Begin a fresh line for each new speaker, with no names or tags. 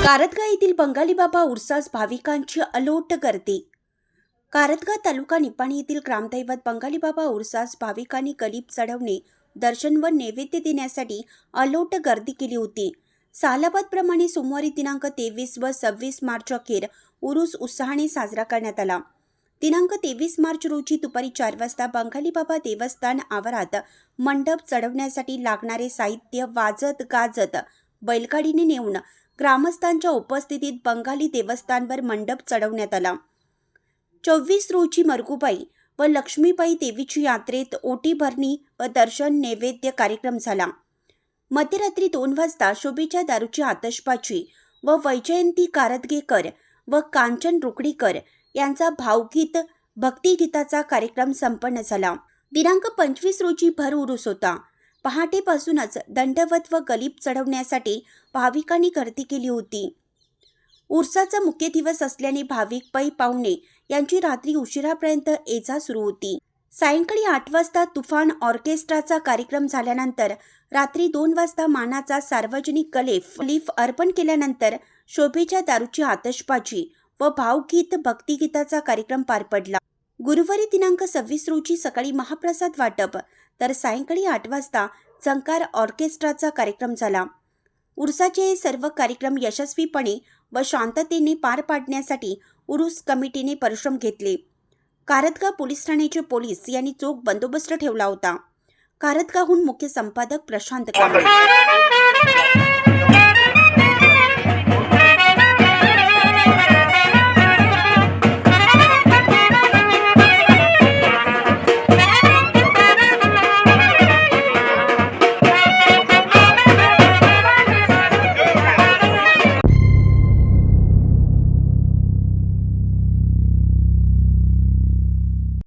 कारदगा येथील बंगाली बाबा उरसास भाविकांची अलोट गर्दी। कारदगा तालुका निपाणी येथील ग्रामदैवत बंगाली बाबा उरसास भाविकांनी कलीप चढवणे, दर्शन व नैवेद्य देण्यासाठी अलोट गर्दी केली होती। सालाबादप्रमाणे सोमवारी दिनांक 23 व 26 मार्च अखेर उरूस उत्साहाने साजरा करण्यात आला। दिनांक 23 मार्च रोजी दुपारी 4 वाजता बंगाली बाबा देवस्थान आवारात मंडप चढवण्यासाठी लागणारे साहित्य वाजत गाजत बैलगाडीने नेऊन ग्रामस्थांच्या उपस्थितीत बंगाली देवस्थानवर मंडप चढवण्यात आला। 24 रोजी मरगुबाई व लक्ष्मीबाई देवीची यात्रेत ओटी भरणी व दर्शन नैवेद्य कार्यक्रम झाला। मध्यरात्री 2 वाजता शोभेच्या दारूची आतषबाजी व वैजयंती कारदगेकर व कांचन रुकडीकर यांचा भावगीत भक्तिगीताचा कार्यक्रम संपन्न झाला। दिनांक 25 रोजी भर उरूस होता। पहाटेपासूनच दंडवत व गलीप चढवण्यासाठी भाविकांनी गर्दी केली होती। उरसाचा मुख्य दिवस असल्याने भाविक पै पाहुणे यांची रात्री उशिरापर्यंत ये-जा सुरू होती। सायंकाळी 8 वाजता तुफान ऑर्केस्ट्राचा कार्यक्रम झाल्यानंतर रात्री 2 वाजता मानाचा सार्वजनिक कलीफ अर्पण केल्यानंतर शोभेच्या दारूची आतषबाजी व भावगीत भक्तिगीताचा कार्यक्रम पार पडला। गुरुवारी दिनांक 26 रोजी सकाळी महाप्रसाद वाटप तर सायंकाळी 8 वाजता झंकार ऑर्केस्ट्राचा कार्यक्रम झाला। उरसाचे हे सर्व कार्यक्रम यशस्वीपणे व शांततेने पार पाडण्यासाठी उरूस कमिटीने परिश्रम घेतले। कारदगा पोलीस ठाण्याचे पोलीस यांनी चोख बंदोबस्त ठेवला होता। कारदगाहून मुख्य संपादक प्रशांत कांबळे।